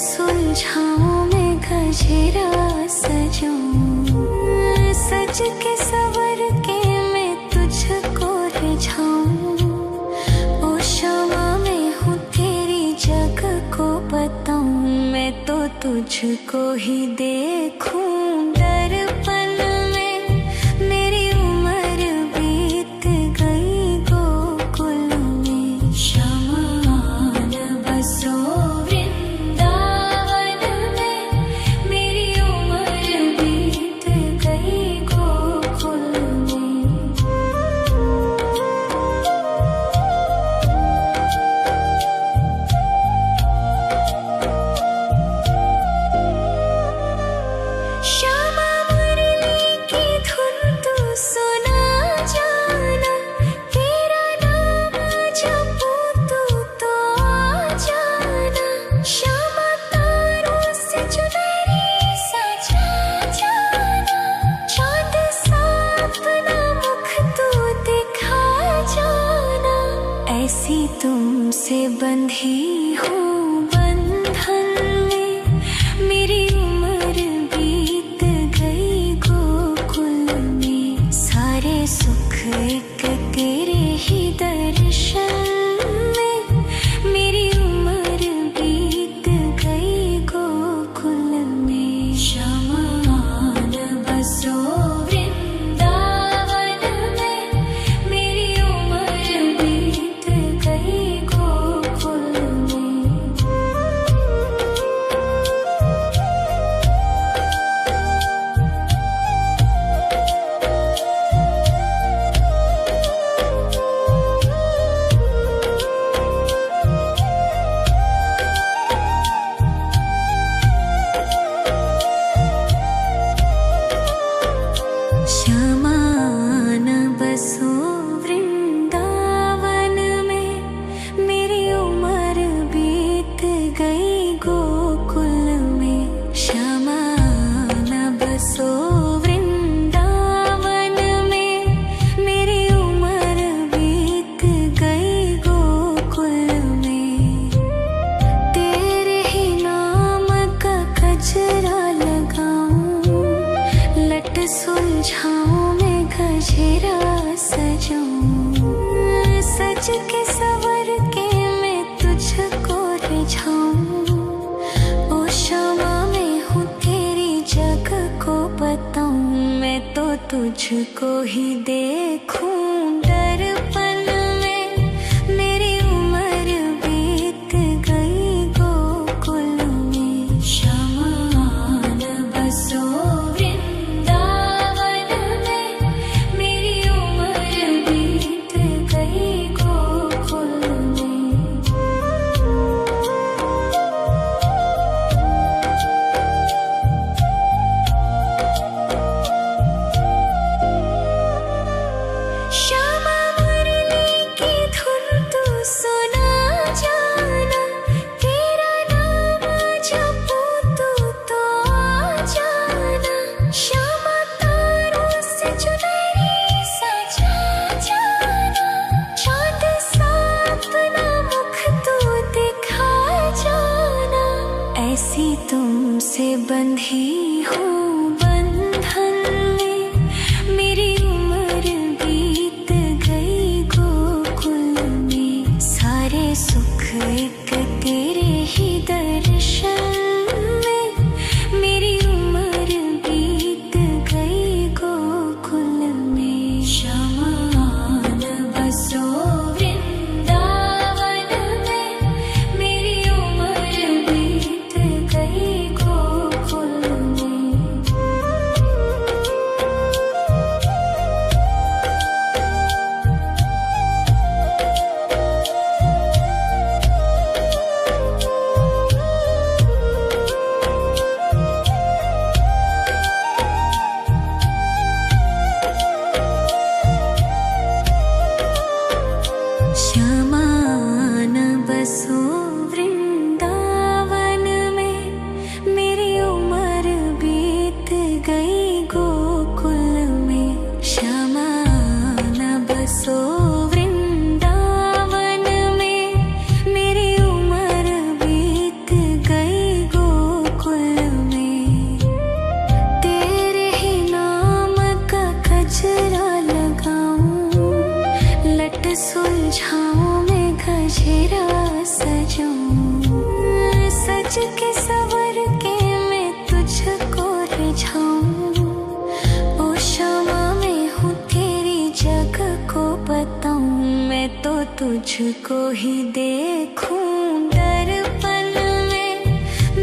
सुलझाऊं मैं गजरा सजाऊं, सज के सवर के मैं तुझको रिझाऊं। ओ शमा मैं हूँ तेरी जग को बताऊं, मैं तो तुझको ही देखूं दर्पण में। मेरी उम्र बीत गई गोकुल में, शमान बसो ऐसी तुमसे बंधी हूँ बंधन में। मेरी उम्र बीत गई गोकुल में, सारे सुख एक तेरे ही दर्शन में। मेरी उम्र बीत गई गोकुल में, शमान बसो सुलझाऊं मैं गजरा सजाऊं, सज के सवर के मैं तुझको रिझाऊं। ओ शमा मैं हूँ तेरी जग को बताऊं, मैं तो तुझको ही देखूं दर्पण में। मेरी उम्र बीत गई गोकुल में, शमान बसो श्यामा मुरली सुलझाऊं मैं गजरा सजाऊं, सज के सवर के मैं तुझको रिझाऊं। ओ शमा मैं हूँ तेरी जग को बताऊं, मैं तो तुझको ही देखूं दर्पण में।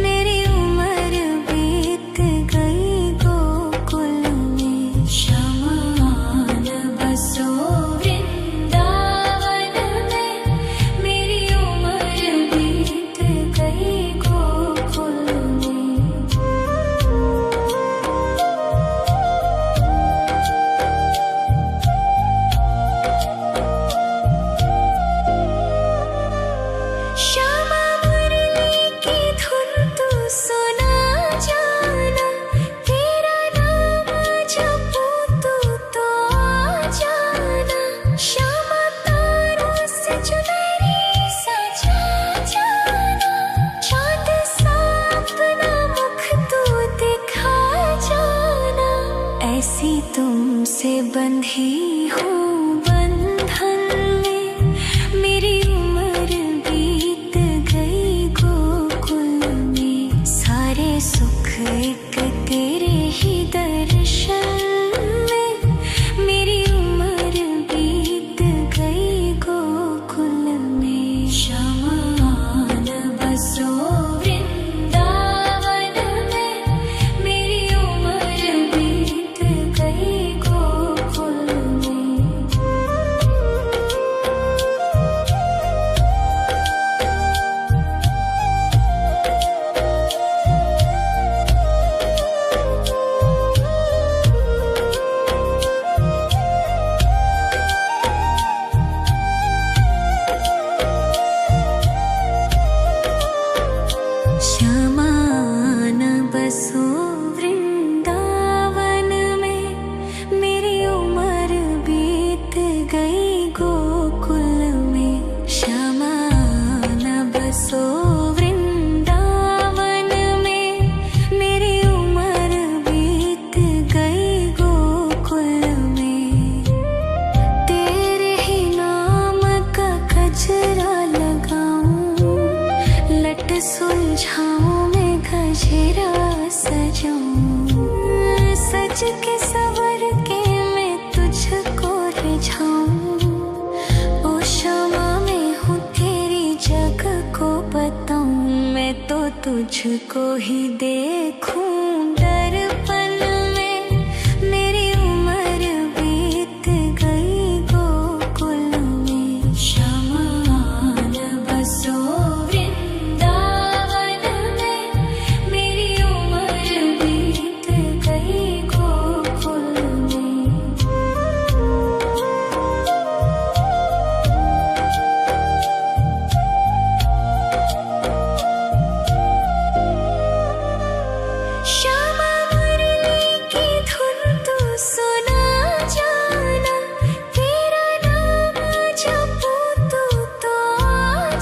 मेरी उम्र बीत गई गोकुल में, शमान बसो वृंदावन में। मेरी उम्र बीत गई गोकुल में। श्यामा मुरली की धुन तू सुना जाना, तेरा नाम जपूं तो आ जाना। श्यामा तारों से चुनरी सजा जाना, चांद सा अपना मुख तू दिखा जाना। ऐसी तुमसे बंधी हूँ बंधन में, मेरी उम्र बीत गई गोकुल में। सारे सुख एक तेरे ही दर्शन में, मेरी उम्र बीत गई गोकुल में। शमान बसो वृंदावन में, मेरी उम्र बीत गई गोकुल में। श्यामान बसो वृंदावन में, मेरी उम्र बीत गई गोकुल में। श्यामान बसो वृंदावन में, मेरी उम्र बीत गई गोकुल में। तेरे ही नाम का गजरा लगाऊं, लट सुलझाऊं मैं गजरा सजाऊं, सज के सवर के मैं तुझको रिझाऊं। ओ शमा मैं हूँ तेरी जग को बताऊं, मैं तो तुझको ही देखूं दर्पण में। मेरी उम्र बीत गई गोकुल में। शमान बसो वृंदावन में, मेरी उम्र बीत गई गोकुल में। श्यामा मुरली की धुन तू सुना जाना, तेरा नाम जपूं तो आ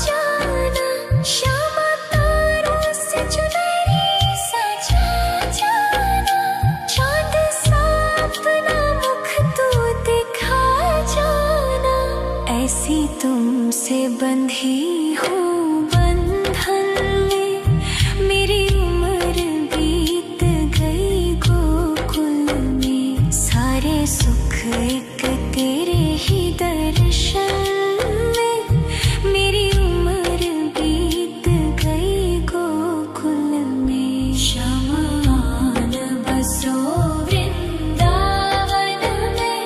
जाना। श्यामा तारों से चुनरी सजा जाना, चांद सा अपना मुख तू दिखा जाना। ऐसी तुमसे बंधी हूँ बंधन में, मेरी उम्र बीत गई गोकुल में। सारे सुख एक तेरे ही दर्शन में, मेरी उम्र बीत गई गोकुल में। शमान बसो वृंदावन में,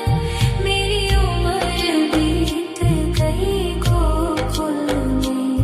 मेरी उम्र बीत गई गोकुल में।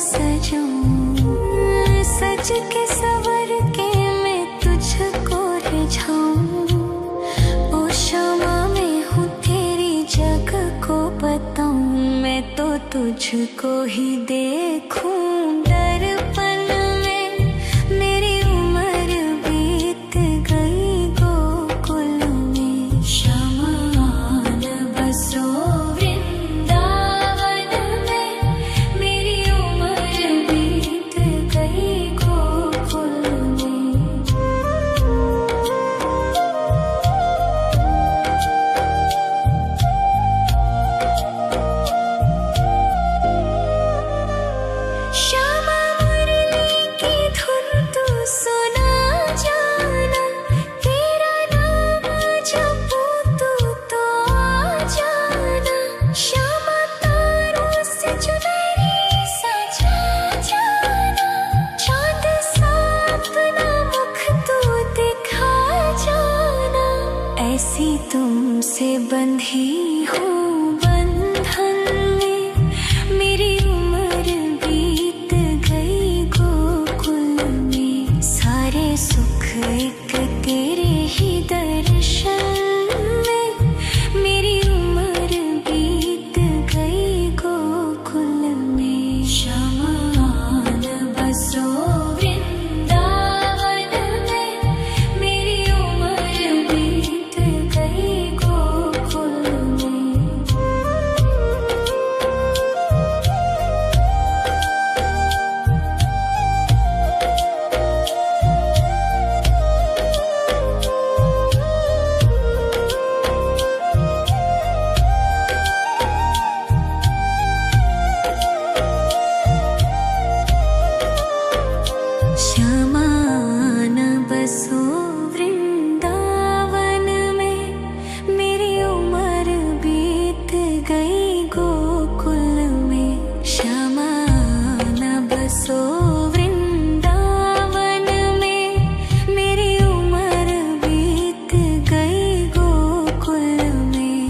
सजाऊं, सज के सवर के मैं तुझको रिझाऊं। ओ क्षमा मैं हूँ तेरी जग को बताऊं, मैं तो तुझको ही देखूं। दर्पण में मेरी उम्र बीत गई गोकुल में, शमान बसो वृंदावन में। मेरी उम्र बीत गई गोकुल में। श्यामा मुरली की धुन तू सुना जाना, तेरा नाम जपूं तू तो आ जाना। श्यामा तारों से चुनरी सजा जाना, चांद सा अपना मुख तू दिखा जाना। ऐसी तुमसे बंधी हूँ बंधन में, मेरी उम्र बीत गई गोकुल में। सारे सुख एक तेरे ही दर्शन में, मेरी उम्र बीत गई गोकुल में। शमान बसो वृंदावन में, मेरी उम्र बीत गई गोकुल में। श्यामान बसो वृंदावन में, मेरी उम्र बीत गई गोकुल में। श्यामान बसो वृंदावन में, मेरी उम्र बीत गई गोकुल में।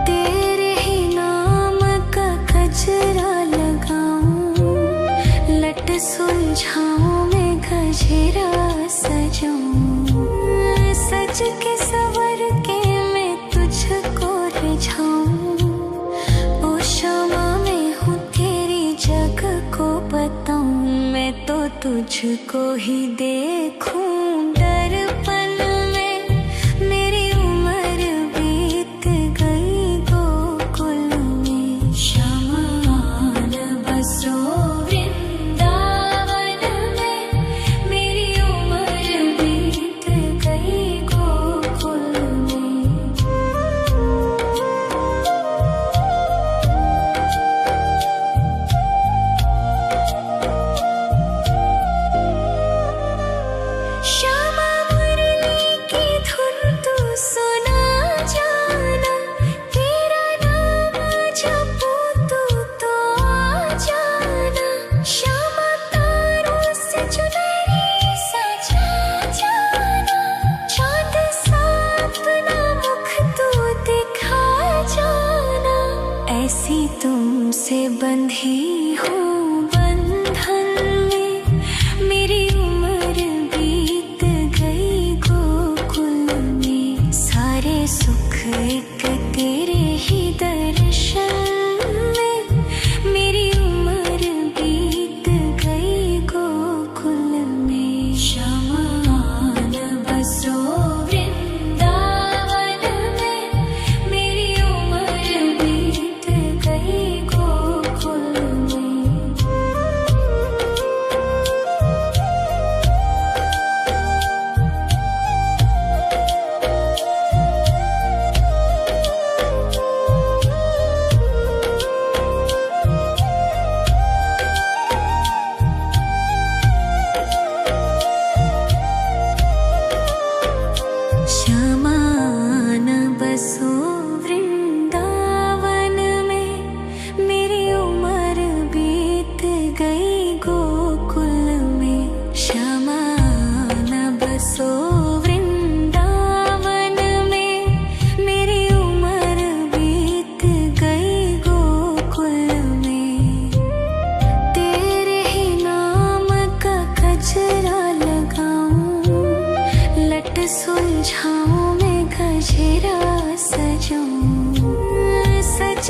तेरे ही नाम का गजरा लगाऊं, लट सुलझाऊं मैं गजरा सजाऊं। सज के सवर के मैं तुझको रिझाऊं। ओ क्षमा मैं हूँ तेरी जग को बताऊं, मैं तो तुझको ही देखूं। दर्पण में मेरी उम्र बीत गई गोकुल में। शमान बसो वृंदावन में, मेरी उम्र बीत गई गोकुल में। श्यामा मुरली की धुन तू सुना जाना, तेरा नाम जपूं तू तो आ जाना। श्यामा तारों से चुनरी सजा जाना, चांद सा अपना मुख तू दिखा जाना। ऐसी तुमसे बंधी हूँ बंधन में, मेरी उम्र बीत गई गोकुल में। सारे सुख एक तेरे ही दर्शन में, मेरी उम्र बीत गई गोकुल में। शमान बसो वृंदावन में, मेरी उम्र बीत गई गोकुल में।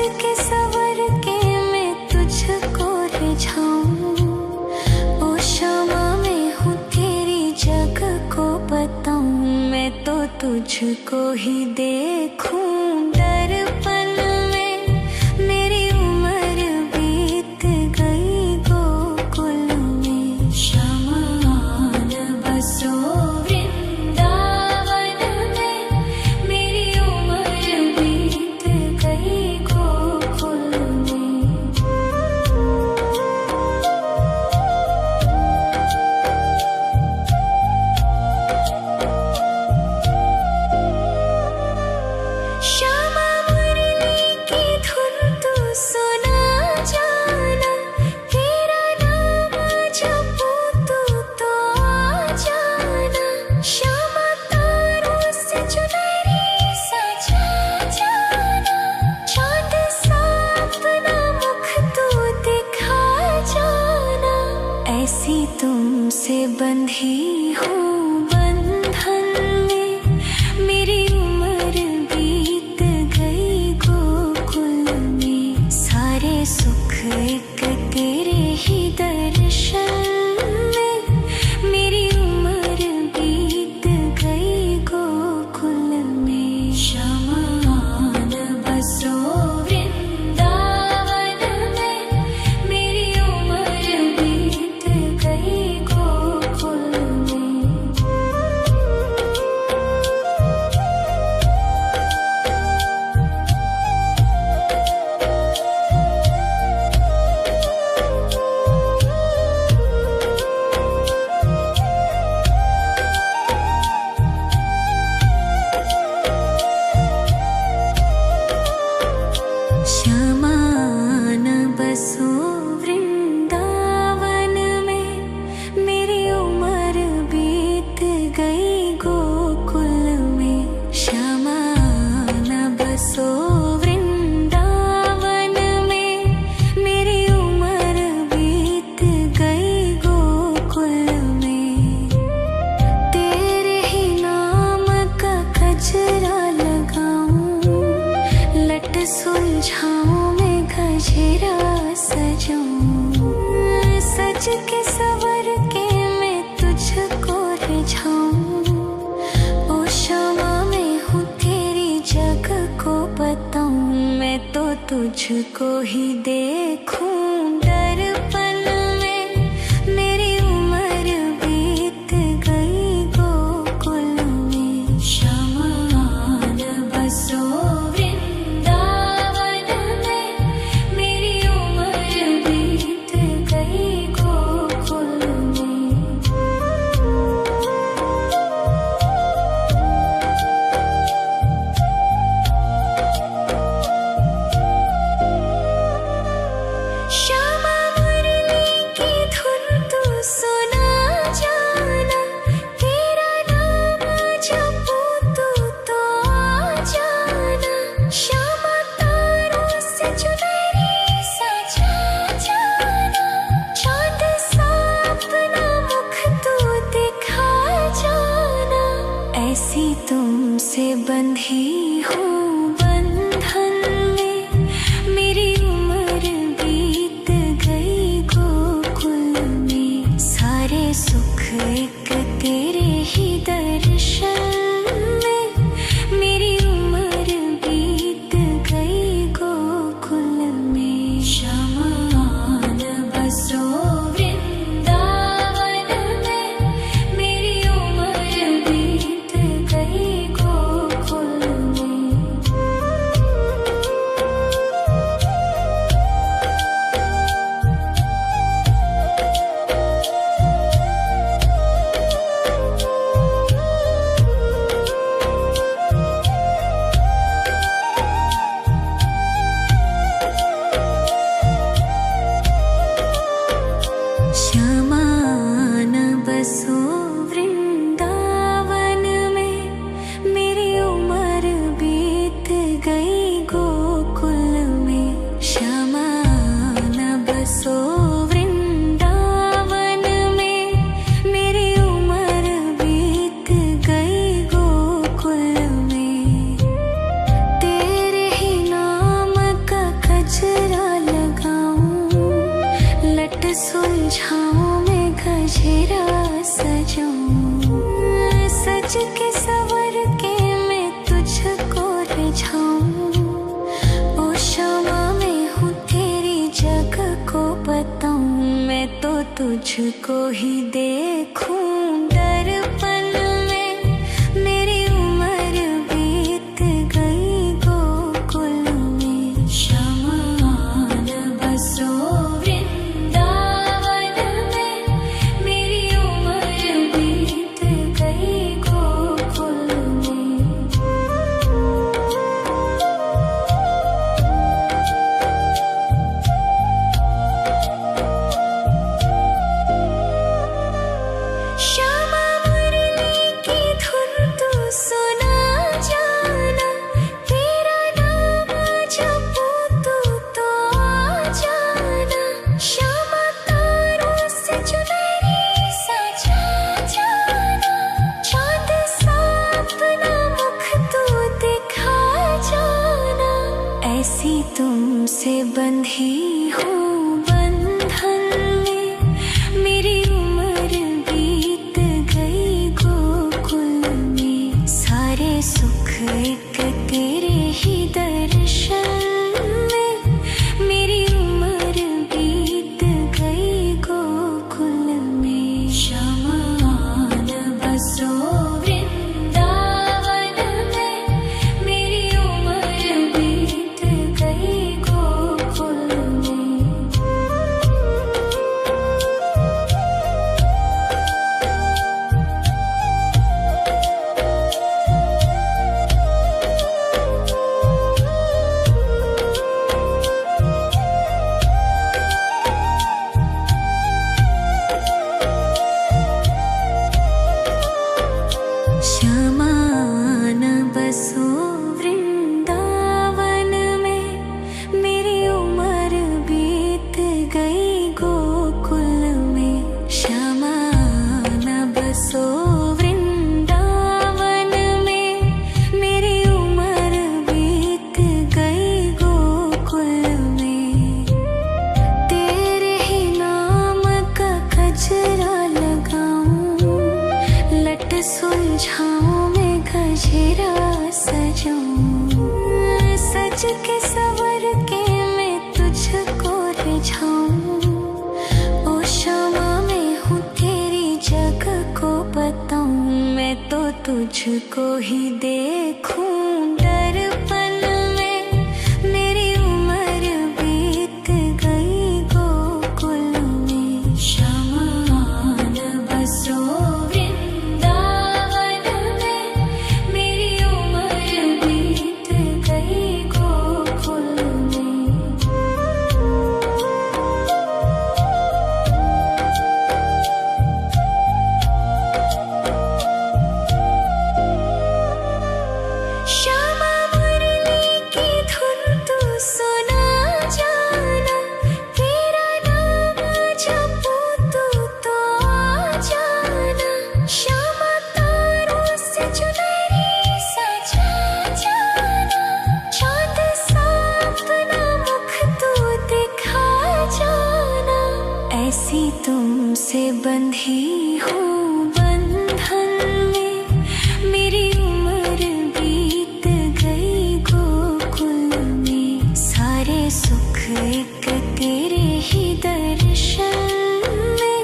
के सवर के मैं तुझको रिझाऊं। ओ क्षमा मैं हूँ तेरी जग को बताऊं। मैं तो तुझको ही देखूं दर्पण में। मेरी उम्र बीत गई गोकुल में। श्यामान बसो वृंदावन में। मेरी उम्र बीत गई गोकुल में। श्यामा मुरली की धुन तू सुना जाना। तेरा नाम जपूं तू तो आ जाना। श्यामा तारों से चुनरी सजा जाना। चाँद सा अपना मुख तू दिखा जाना। ऐसी तुमसे बंधी हूँ बंधन में। मेरी उम्र बीत गई गोकुल में। सारे सुख एक तेरे ही दर्शन में। मेरी उम्र बीत गई गोकुल में। श्यामान बसो वृंदावन में। मेरी उम्र बीत गई गोकुल में। श्यामान बसो वृंदावन में। मेरी उम्र बीत गई गोकुल में। श्यामान बसो वृंदावन में। मेरी उम्र बीत गई गोकुल में। तेरे ही नाम का गजरा लगाऊं। लट सुलझाऊं मैं गजरा सजाऊं। सज के सवर के मैं तुझको रिझाऊं। ओ क्षमा मैं हूँ तेरी जग को बताऊं। मैं तो तुझको ही देखूं दर्पण में। मेरी उम्र बीत गई गोकुल में। श्यामान बसो वृंदावन में। मेरी उम्र बीत गई गोकुल में। श्यामा मुरली की धुन तू सुना जाना। तेरा नाम जपूं तू तो आ जाना। श्यामा तारों से चुनरी सजा जाना। चाँद सा अपना मुख तू दिखा जाना। ऐसी तुमसे बंधी हूँ बंधन में। मेरी उम्र बीत गई गोकुल में। सारे सुख एक तेरे ही दर्शन में। मेरी उम्र बीत गई गोकुल में। श्यामान बसो वृंदावन में। मेरी उम्र बीत गई गोकुल में। लट सुलझाऊं मैं गजरा सजाऊं, सज के सवर के मैं तुझको रिझाऊं। ओ शामा मैं हूँ तेरी जग को बताऊं, मैं तो तुझको ही देखूं दर्पण में। मेरी उम्र बीत गई गोकुल में, शमान बसो वृंदावन में। मेरी उम्र बीत गई गोकुल में। श्यामा मुरली की धुन तू सुना जाना, तेरा नाम जपूं तो आ जाना। श्यामा तारों से चुनरी सजा जाना, चांद सा अपना मुख तू दिखा जाना। ऐसी तुमसे बंधी हूँ बंधन में, मेरी उम्र बीत गई गोकुल में। सारे सुख एक तेरे ही दर्शन में, मेरी उम्र बीत गई गोकुल में। शमान बसो वृंदावन में, मेरी उम्र बीत गई गोकुल में। श्यामान बसो वृंदावन में, मेरी उम्र बीत गई गोकुल में। श्यामान बसो वृंदावन में, मेरी उम्र बीत गई गोकुल में। तेरे ही नाम का गजरा लगाऊं, लट सुलझाऊं मैं गजरा सजाऊं, सज के सवर के मैं तुझको रिझाऊं। ओ शामा मैं हूँ तेरी जग को बताऊं, मैं तो तुझको ही देखूं दर्पण में। मेरी उम्र बीत गई गोकुल में, शमान बसो वृंदावन में। मेरी उम्र बीत गई गोकुल में। श्यामा मुरली की धुन तू सुना जाना, तेरा नाम जपूं तो आ जाना। श्यामा तारों से चुनरी सजा जाना, चांद सा अपना मुख तू दिखा जाना। ऐसी तुमसे बंधी हूँ बंधन में, मेरी उम्र बीत गई गोकुल में। सारे सुख एक तेरे ही दर्शन में,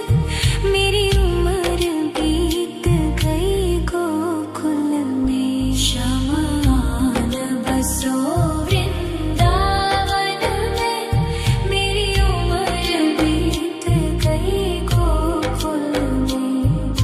मेरी उम्र बीत गई गोकुल में। शमान बसो वृंदावन में, मेरी उम्र बीत गई गोकुल में।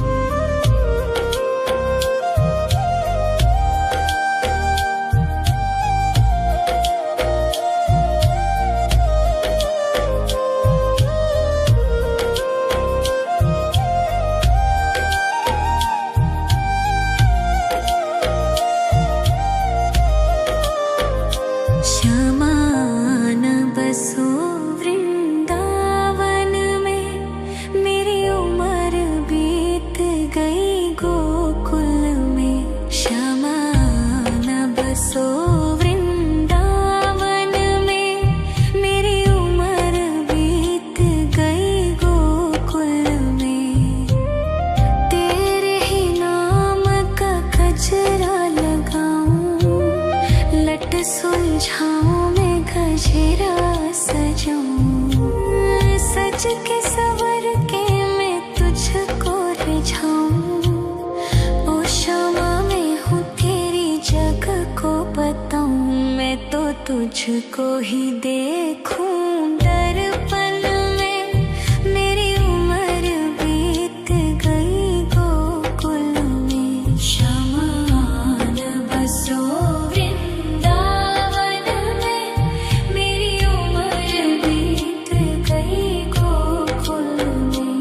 सजाऊं, सज के सवर के मैं तुझको रिझाऊं। ओ क्षमा मैं हूँ तेरी जग को बताऊं, मैं तो तुझको ही देखूं। दर्पण में मेरी उम्र बीत गई गोकुल में, शमान बसो वृंदावन में। मेरी उम्र बीत गई गोकुल में।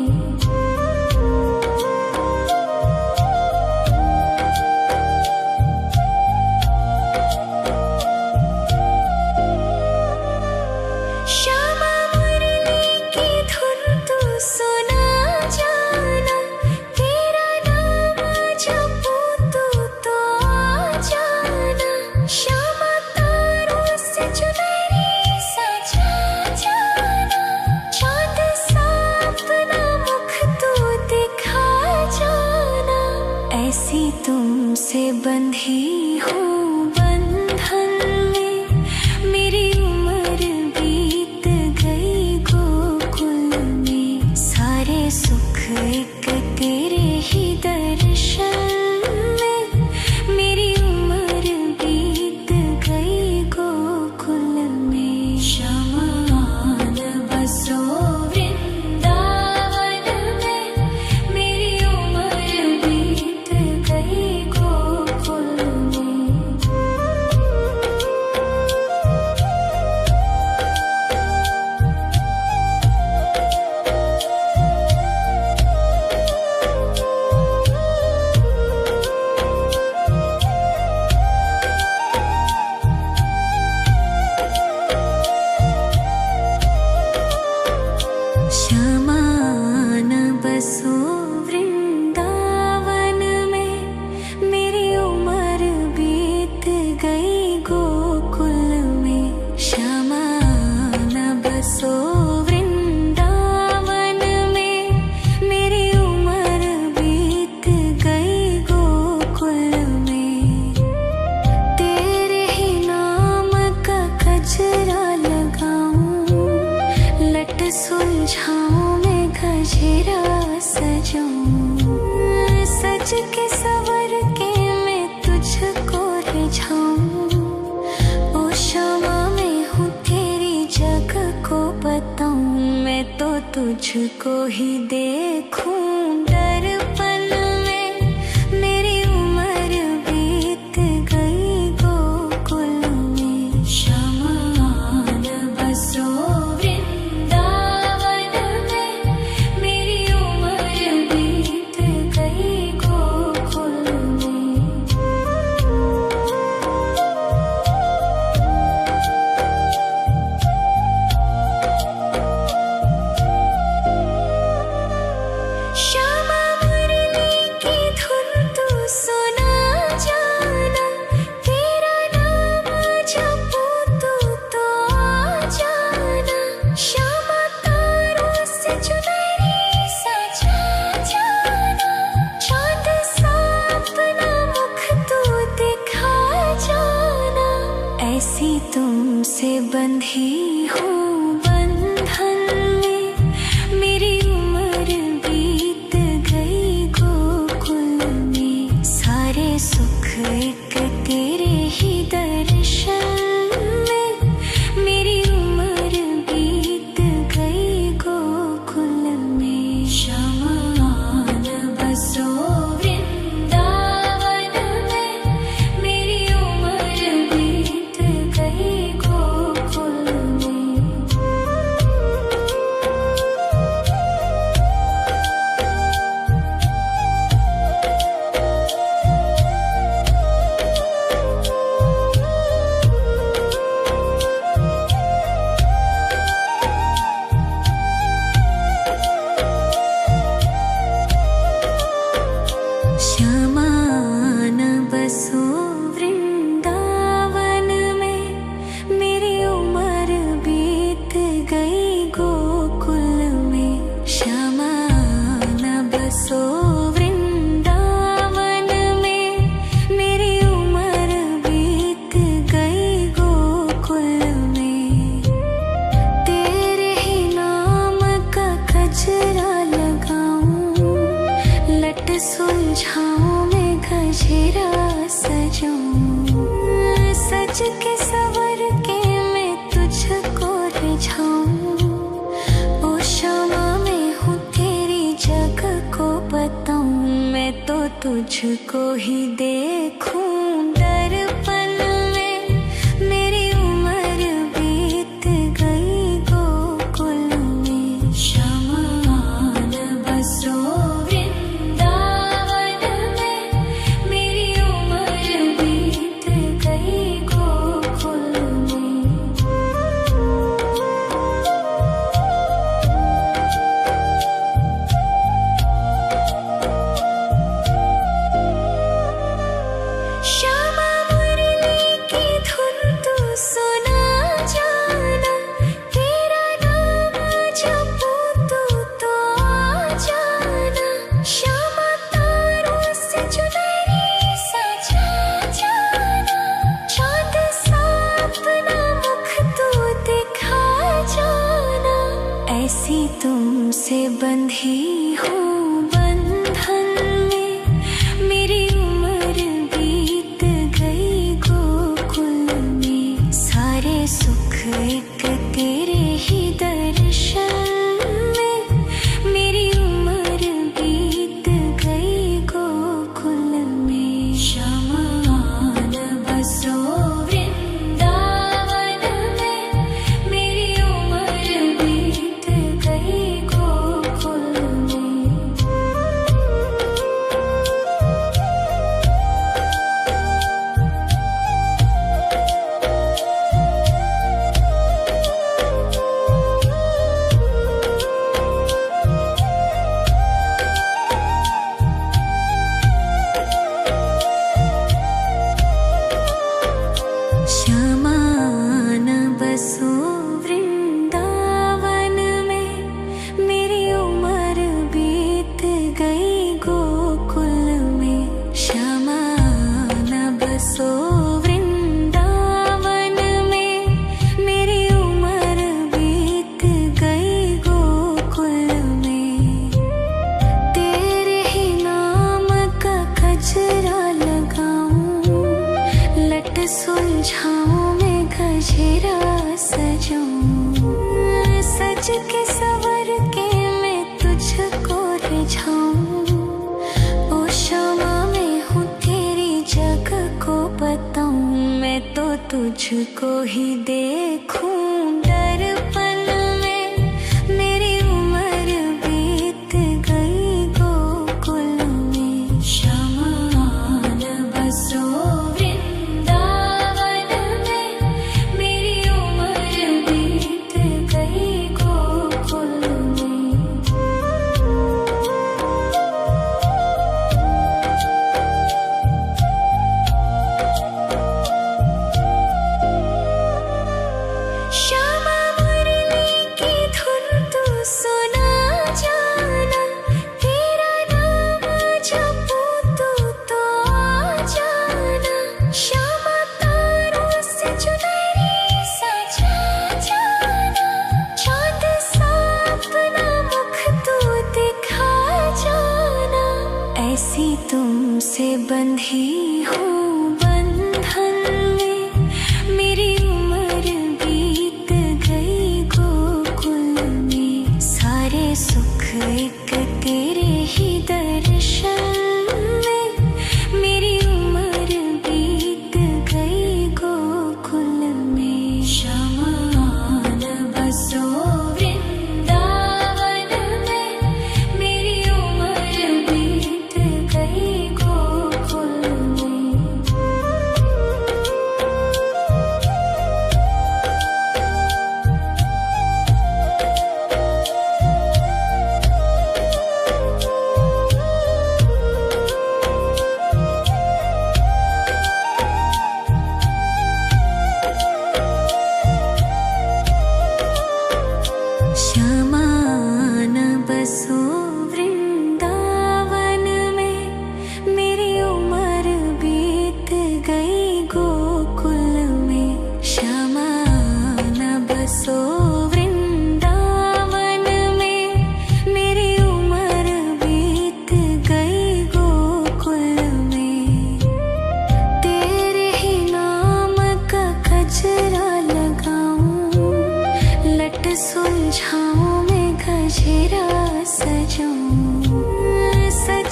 श्यामा मुरली की धुन तू सुना जाना, तेरा नाम जपूं तो आ जाना। श्यामा तारों से चुनरी सजा जाना, चांद सा अपना मुख तू दिखा जाना। ऐसी तुमसे बंधी हूँ बंधन में, मेरी उम्र बीत गई गोकुल में। सारे सुख एक तेरे ही दर्शन में, मेरी उम्र बीत गई गोकुल में। शमान बसो वृंदावन में, मेरी उम्र बीत गई गोकुल में। शमान बसो वृंदावन में, मेरी उम्र बीत गई गोकुल में। शमान बसो वृंदावन में, मेरी उम्र बीत गई गोकुल में। तेरे ही नाम का गजरा लगाऊं, लट सुलझाऊं मैं गजरा सजाऊं। सज के सवर के मैं तुझको रिझाऊं। ओ क्षमा मैं हूँ तेरी जग को बताऊं, मैं तो तुझको ही देखूं। दर्पण में मेरी उम्र बीत गई गोकुल में। शमान बसो वृंदावन में, मेरी उम्र बीत गई गोकुल में। श्यामा मुरली की धुन तू सुना जाना, तेरा नाम जपूं तो आ जाना। श्यामा तारों से चुनरी सजा जाना, चांद सा अपना मुख तू दिखा जाना। ऐसी तुमसे बंधी हूँ बंधन में, मेरी उम्र बीत गई गोकुल में। सारे सुख एक तेरे ही दर्शन में, मेरी उम्र बीत गई गोकुल में। शमान बसो वृंदावन में, मेरी उम्र बीत गई गोकुल में। गजरा सजाऊं, सज के सवर के मैं तुझको रिझाऊं। ओ शामा मैं हूँ तेरी जग को बताऊं, मैं तो तुझको ही देखूं दर्पण में। मेरी उम्र बीत गई गोकुल में, श्यामा आन बसो वृंदावन में। मेरी उम्र बीत गई गोकुल में। श्यामा मुरली की धुन तू सुना जाना, तेरा नाम जपूं तो आ जाना। श्यामा तारों से चुनरी सजा जाना, चाँद सा अपना मुख तू दिखा जाना। ऐसी तुमसे बंधी हूँ बंधन में, मेरी उम्र बीत गई गोकुल में। सारे सुख एक तेरे ही दर्शन में, मेरी उम्र बीत गई गोकुल में। श्यामा आन बसो वृंदावन में, मेरी उम्र बीत गई गोकुल में। श्यामा आन बसो वृंदावन में, मेरी उम्र बीत गई गोकुल में। श्यामा आन बसो वृंदावन में, मेरी उम्र बीत गई गोकुल में। तेरे ही नाम का गजरा लगाऊं, लट सुलझाऊं मैं गजरा सजाऊं। सज के सवर के मैं तुझको रिझाऊं। ओ शामा मैं हूँ तेरी जग को बताऊं, मैं तो तुझको ही देखूं दर्पण में। मेरी उम्र बीत गई गोकुल में। श्यामा आन बसो वृंदावन में, मेरी उम्र बीत गई गोकुल में। श्यामा मुरली की धुन तू सुना जाना, तेरा नाम जपूं तो आ जाना। श्यामा तारों से चुनरी सजा जाना, चाँद सा अपना मुख तू दिखा जाना। ऐसी तुमसे बंधी हूँ बंधन में, मेरी उम्र बीत गई गोकुल में। सारे सुख एक तेरे ही दर्शन में, मेरी उम्र बीत गई गोकुल में। श्यामा आन बसो वृंदावन में, मेरी उम्र बीत गई गोकुल में।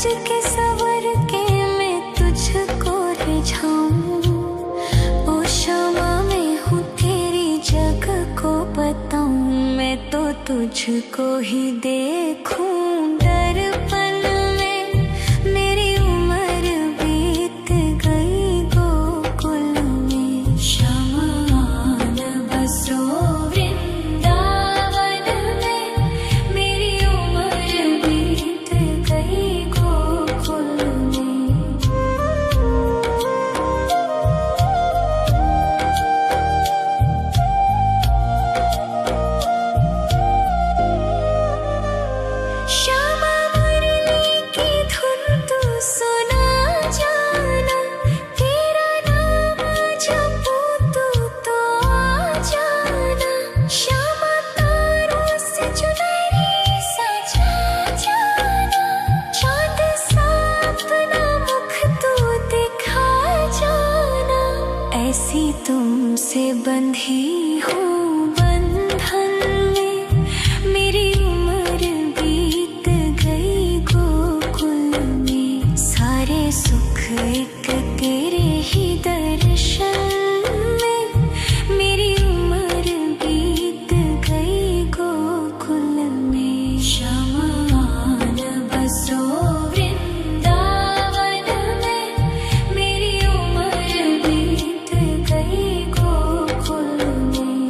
सज के सवर के मैं तुझको रिझाऊं। ओ क्षमा मैं हूँ तेरी जग को बताऊं। मैं तो तुझको ही देखूं दर्पण में। मेरी उम्र बीत गई गोकुल में। श्यामान बसो वृंदावन में। मेरी उम्र बीत गई गोकुल में। श्यामा मुरली की धुन तू सुना जाना। तेरा नाम जपूं तो आ जाना। श्यामा तारों से चुनरी सजा जाना। चांद सा अपना मुख तू दिखा जाना। ऐसी तुमसे बंधी हूँ बंधन में। मेरी उम्र बीत गई गोकुल में। सारे सुख एक तेरे ही दर्शन में। मेरी उम्र बीत गई गोकुल में। श्यामान बसो वृंदावन में। मेरी उम्र बीत गई गोकुल में।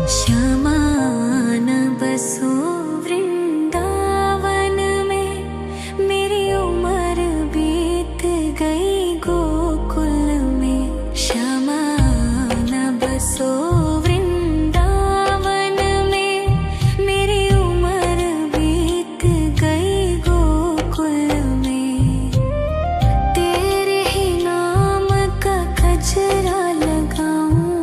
श्यामान बसो वृंदावन में। मेरी उम्र बीत गई गोकुल में। श्यामान बसो वृंदावन में। मेरी उम्र बीत गई गोकुल में। तेरे ही नाम का गजरा लगाऊं।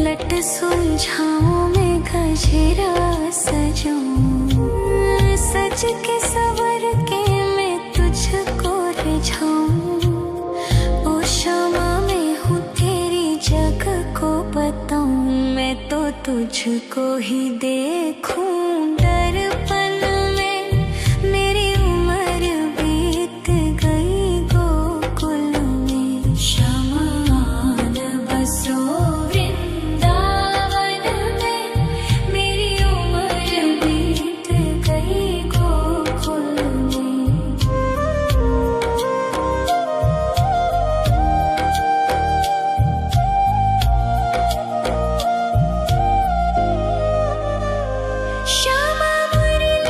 लट सुलझाऊं मैं गजरा सजाऊं। सज के सवर के मैं तुझको रिझाऊं। ओ क्षमा मैं हूँ तेरी जग को बताऊं। मैं तो तुझको ही देखूं दर्पण में। मेरी उम्र बीत गई गोकुल में। श्यामान बसो वृंदावन में। मेरी उम्र बीत गई गोकुल में। श्यामा मुरली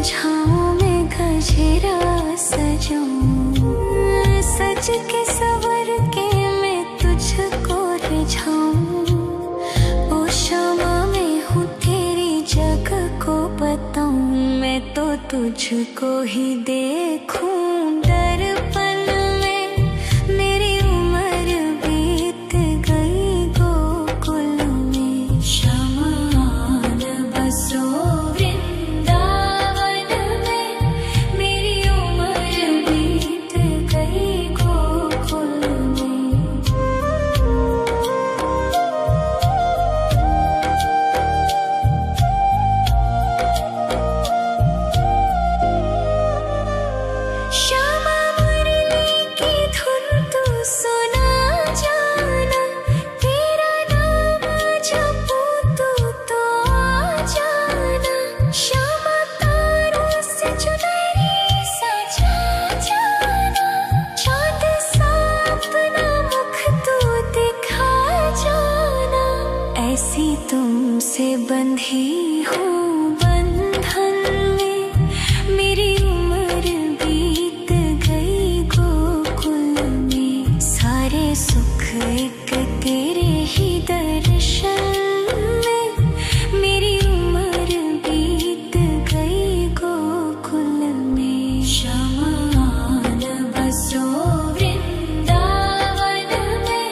सुलझाऊं मैं गजरा सजाऊं, सज के सवर के मैं तुझको रिझाऊं। ओ शमा मैं हूँ तेरी जग को बताऊं, मैं तो तुझको ही देखूं दर्पण में। मेरी उम्र बीत गई गोकुल में, शमान बसो वृंदावन में। मेरी उम्र बीत गई गोकुल में। श्यामा मुरली की धुन तू सुना जाना, तेरा नाम जपूं तो आ जाना। श्यामा तारों से चुनरी सजा जाना, चाँद सा अपना मुख तू दिखा जाना। ऐसी तुमसे बंधी हूँ बंधन में, मेरी उम्र बीत गई गोकुल में। सारे सुख एक तेरे ही दर्शन में, मेरी उम्र बीत गई गोकुल में। शमान बसो वृंदावन में,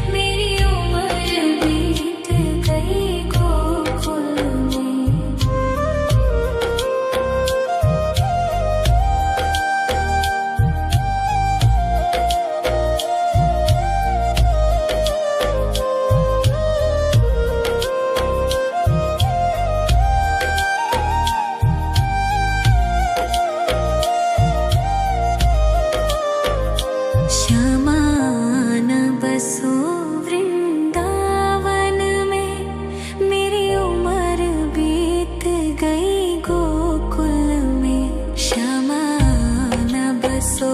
मेरी उम्र बीत गई गोकुल में। शमान बसो वृंदावन में, मेरी उम्र बीत गई गोकुल में। शमान बसो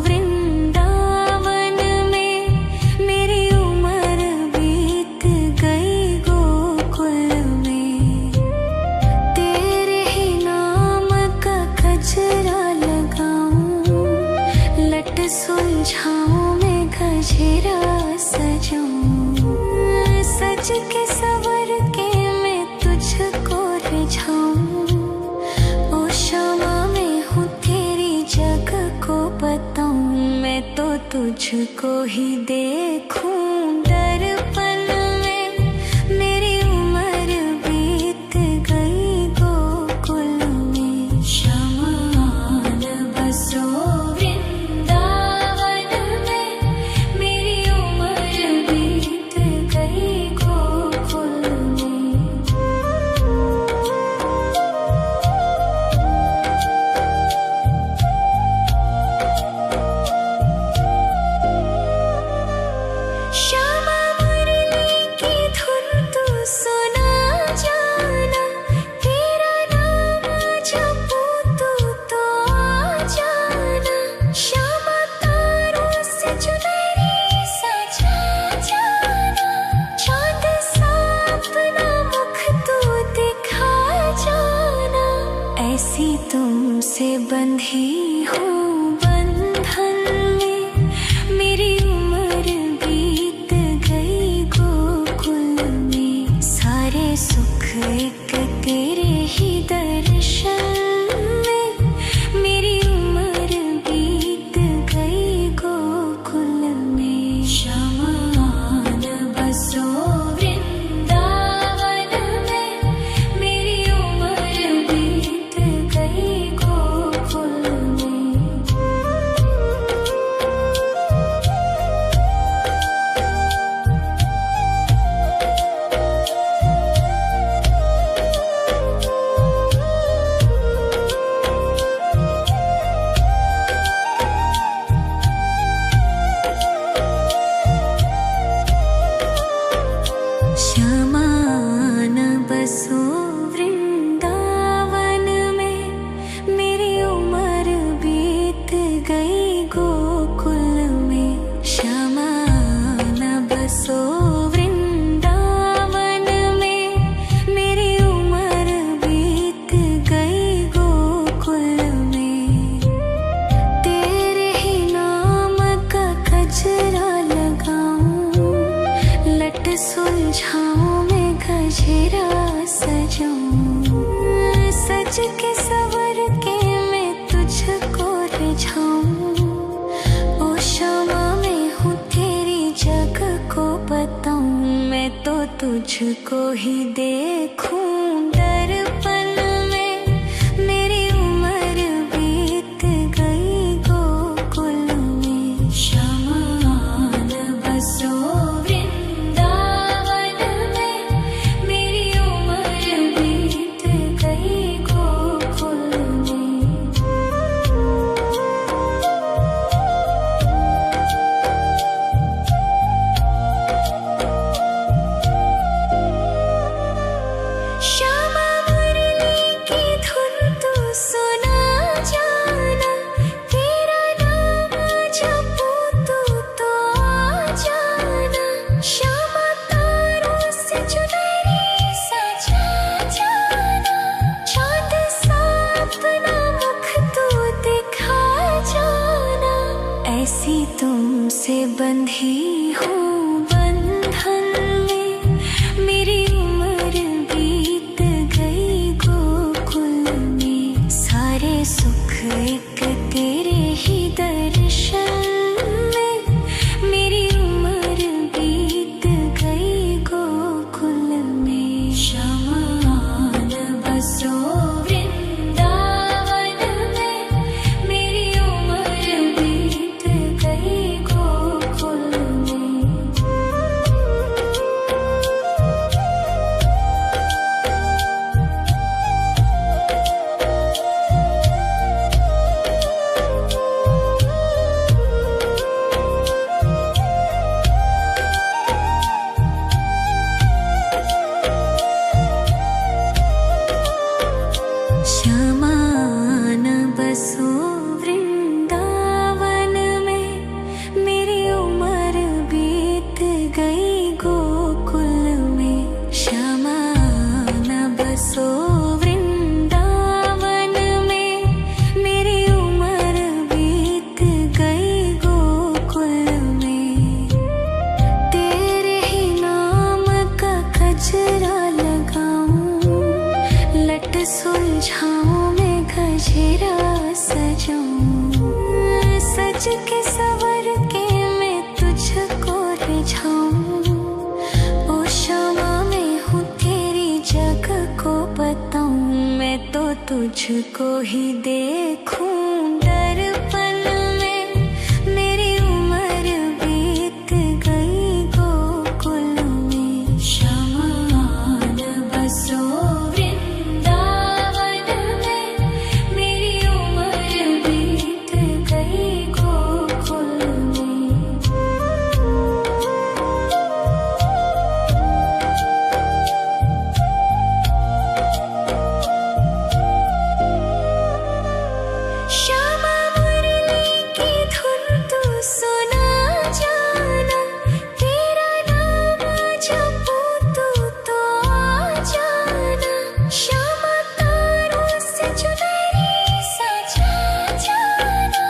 वृंदावन में, मेरी उम्र बीत गई गोकुल में। तेरे ही नाम का गजरा लगाऊं, लट सुलझाऊं मैं गजरा सजाऊं। सज के सवर के मैं तुझको रिझाऊं। ओ शमा मैं हूँ तेरी जग को बताऊं, मैं तो तुझको ही देखूं दर्पण में। मेरी उम्र बीत गई गोकुल में। शमान बसो वृंदावन में, मेरी उम्र बीत गई गोकुल में। श्यामा मुरली की धुन तू सुना जाना, तेरा नाम जपूं तो आ जाना। श्यामा तारों से चुनरी सजा जाना, चाँद सा अपना मुख तू दिखा जाना। ऐसी तुमसे बंधी हूँ बंधन में, मेरी उम्र बीत गई गोकुल में। सारे सुख एक तेरे ही दर्शन में, मेरी उम्र बीत गई गोकुल में। शमान बसो वृंदावन में, मेरी उम्र बीत गई गोकुल में। शमान बसो वृंदावन में, मेरी उम्र बीत गई गोकुल में। शमान बसो वृंदावन में, मेरी उम्र बीत गई गोकुल सुलझाऊं मैं गजरा सजाऊं, सज के सवर के मैं तुझको रिझाऊं। ओ शमा मैं हूँ तेरी जग को बताऊं, मैं तो तुझको ही देखूं दर्पण में। मेरी उम्र बीत गई गोकुल में, शमा न बसो वृंदावन में। मेरी उम्र बीत गई गोकुल में। श्यामा मुरली की धुन तू सुना जाना, तेरा नाम जपूं तो आ जाना। श्यामा तारों से चुनरी सजा जाना, चाँद सा अपना मुख तू दिखा जाना। ऐसी तुमसे बंधी हूँ बंधन में, मेरी उम्र बीत गई गोकुल में। सारे सुख एक तेरे ही दर्शन में, मेरी उम्र बीत गई गोकुल में। शमा न बसो वृंदावन में, मेरी उम्र बीत गई गोकुल में। श्यामा न बसो वृंदावन में, मेरी उम्र बीत गई गोकुल में। श्यामा न बसो वृंदावन में, मेरी उम्र बीत गई गोकुल में। तेरे ही नाम का गजरा लगाऊं, लट सुलझाऊं मैं गजरा सजाऊं। सज के सवर के मैं तुझको रिझाऊं। ओ शमा मैं हूँ तेरी जग को बताऊं, मैं तो तुझको ही देखूं दर्पण में। मेरी उम्र बीत गई गोकुल में। शमा न बसो वृंदावन में, मेरी उम्र बीत गई गोकुल में। श्यामा मुरली की धुन तू सुना जाना, तेरा नाम जपूं तो आ जाना। श्यामा तारों से चुनरी सजा जाना,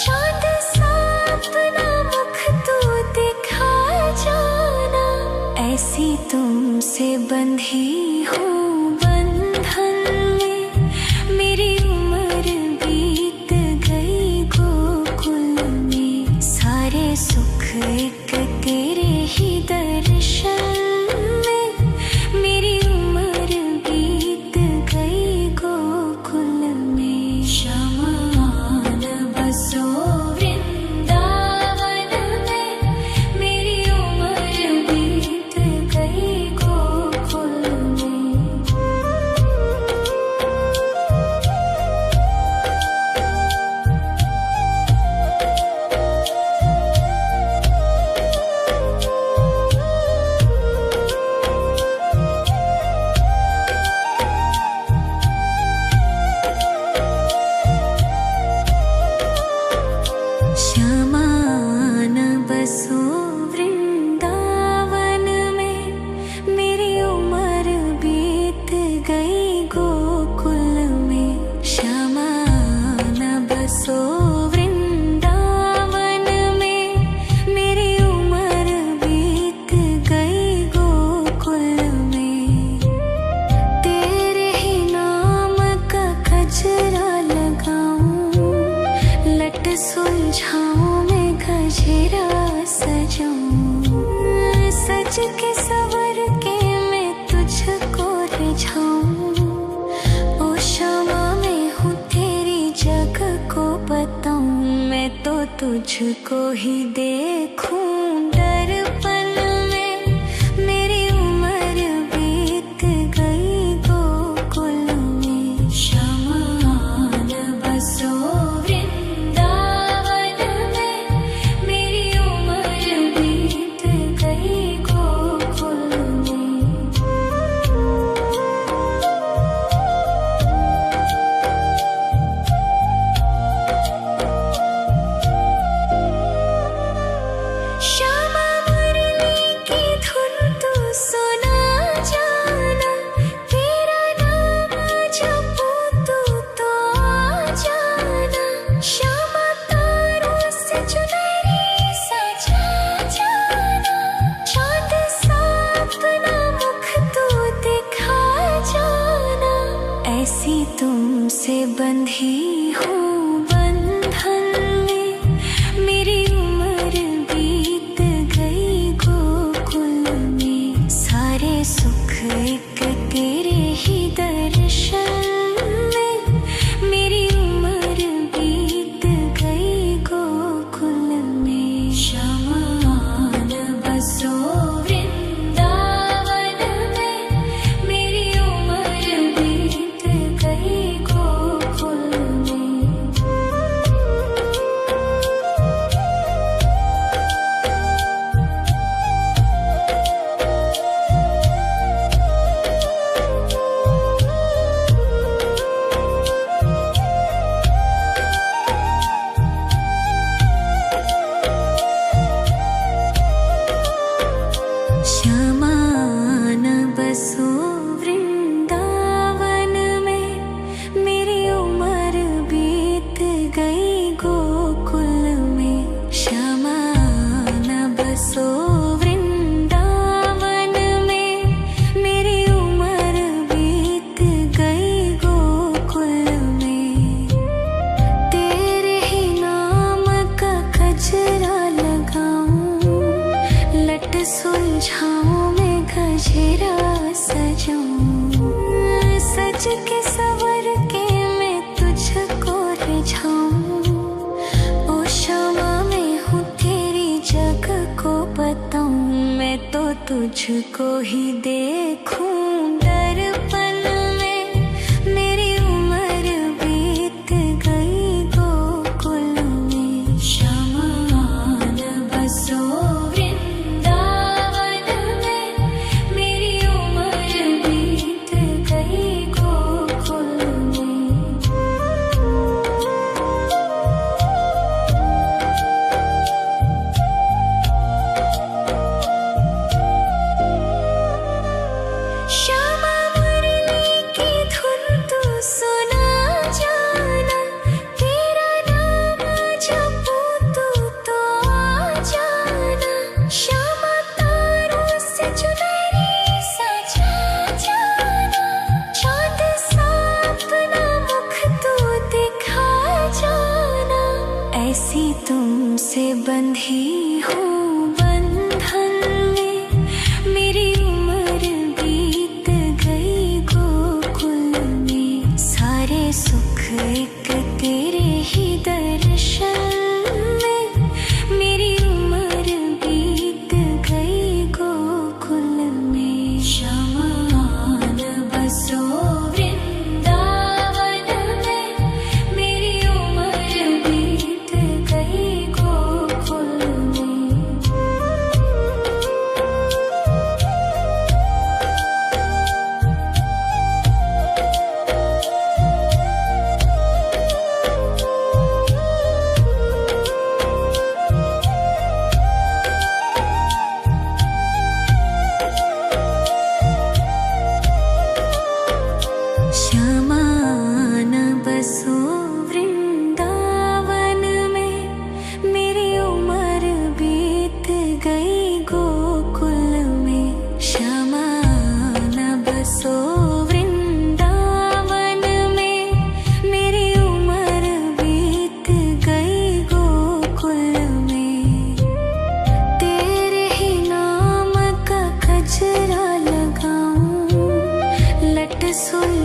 चाँद सा अपना मुख तू दिखा जाना। ऐसी तुमसे बंधी हूँ बंधन में, मेरी उम्र बीत गई गोकुल में। सारे सुख एक तेरे ही दर्शन में, मेरी उम्र बीत गई गोकुल में। शमा न बसो वृंदावन में, मेरी उम्र बीत गई गोकुल में। सवर के मैं तुझको रिझाऊं। ओ क्षमा मैं हूँ तेरी जग को बताऊं। मैं तो तुझको ही देखूं दर्पण में। मेरी उम्र बीत गई गोकुल में। श्यामान बसो वृंदावन में। मेरी उम्र बीत गई गोकुल में। श्यामा मुरली की धुन तू सुना जाना। तेरा नाम जपूं तू तो आ जाना। श्यामा तारों से चुनरी सजा जाना। चाँद सा अपना मुख तू दिखा जाना। ऐसी तुमसे बंधी हूँ बंधन में। मेरी उम्र बीत गई गोकुल में। सारे सुख एक तेरे ही दर्शन में। मेरी उम्र बीत गई गोकुल में। श्यामान बसो वृंदावन में। मेरी उम्र बीत गई गोकुल में। श्यामान बसो वृंदावन में। मेरी उम्र बीत गई गोकुल में। श्यामान बसो वृंदावन में। मेरी उम्र बीत गई गोकुल में। तेरे ही नाम का गजरा लगाऊं। लट सुलझाऊं मैं गजरा सजाऊं। सज के सवर के मैं तुझको रिझाऊं। ओ क्षमा मैं हूँ तेरी जग को बताऊं। मैं तो तुझको ही देखूं दर्पण में। मेरी उम्र बीत गई गोकुल में। श्यामान बसो वृंदावन में। मेरी उम्र बीत गई गोकुल में।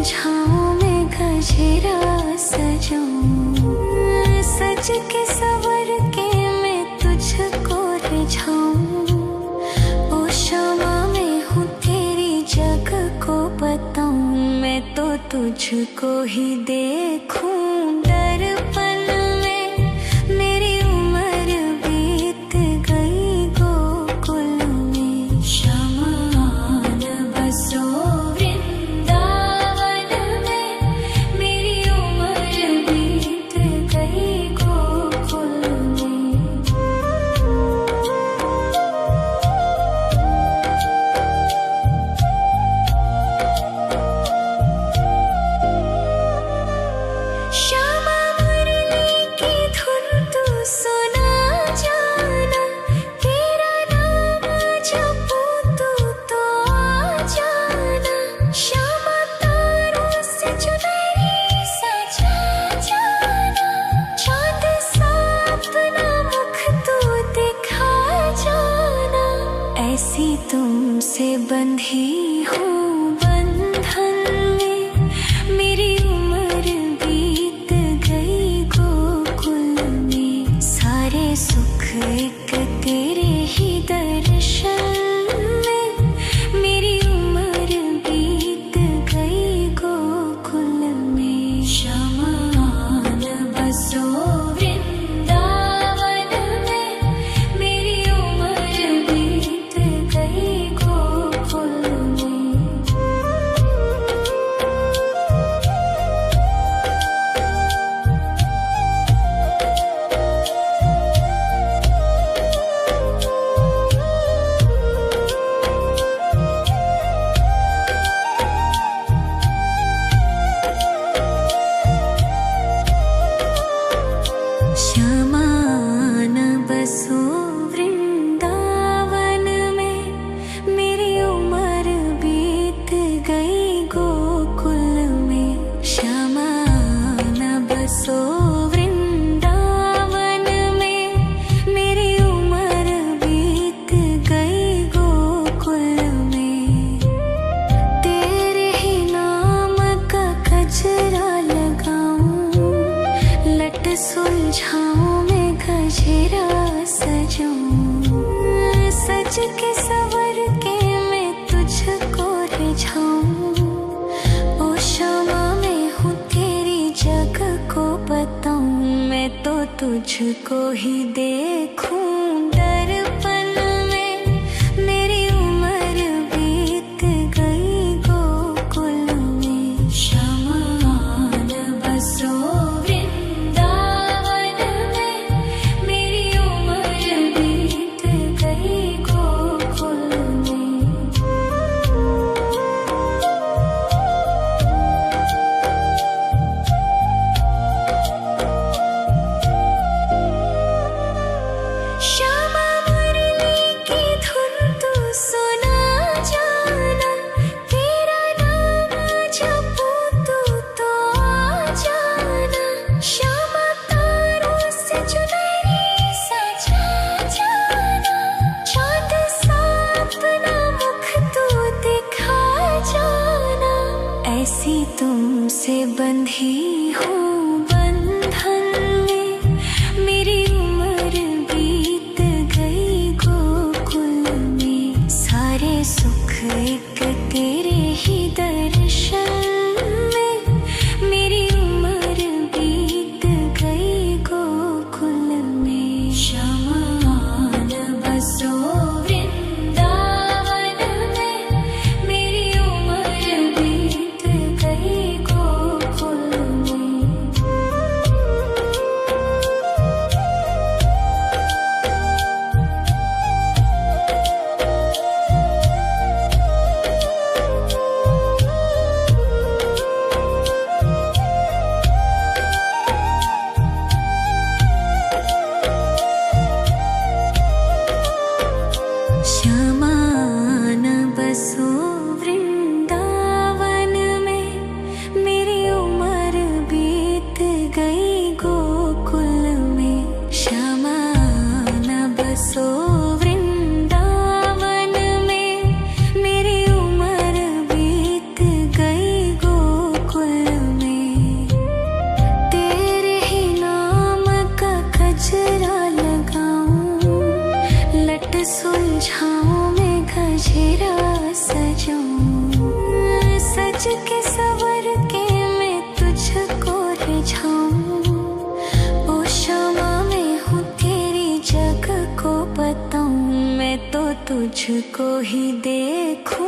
सुलझाऊं मैं गजरा सजाऊं, सज के सवर के मैं तुझको रिझाऊं। ओ शमा मैं हूँ तेरी जग को बताऊं, मैं तो तुझको ही देखूं। दर्पण में मेरी उम्र बीत गई गोकुल में, शमान बसो वृंदावन में, मेरी उम्र बीत गई गोकुल में। श्यामा मुरली की धुन तू सुना जाना, तेरा नाम जपूं तो आ जाना। श्यामा तारों से चुनरी सजा जाना, चाँद सा अपना मुख तू दिखा जाना। ऐसी तुमसे बंधी हूँ बंधन में, मेरी उम्र बीत गई गोकुल में। सारे सुख एक तेरे ही दर्शन में, मेरी उम्र बीत गई गोकुल में। शमान बसो वृंदावन में, मेरी उम्र बीत गई गोकुल में। शमान बसो वृंदावन में, मेरी उम्र बीत गई गोकुल में। शमान बसो वृंदावन में, मेरी उम्र बीत गई गोकुल में। तेरे ही नाम का गजरा लगाऊं, लट सुलझाऊं मैं गजरा सजाऊं, सज के सवर के मैं तुझको रिझाऊं। ओ शमा मैं हूँ तेरी जग को बताऊं, मैं तो तुझको ही देखूं। दर्पण में मेरी उम्र बीत गई गोकुल में, शमान बसो वृंदावन में, मेरी उम्र बीत गई गोकुल में। श्यामा मुरली की धुन तू सुना जाना, तेरा नाम जपूं तो आ जाना। श्यामा तारों से चुनरी सजा जाना, चाँद सा अपना मुख तू दिखा जाना। ऐसी तुमसे बंधी हूँ बंधन में, मेरी उम्र बीत गई गोकुल में। सारे सुख एक तेरे ही दर्शन में, मेरी उम्र बीत गई गोकुल में। शमान बसो वृंदावन में, मेरी उम्र बीत गई गोकुल में। जाऊं, सज के सवर के मैं तुझको रिझाऊं। ओ शमा मैं हूँ तेरी जग को बताऊं, मैं तो तुझको ही देखूं।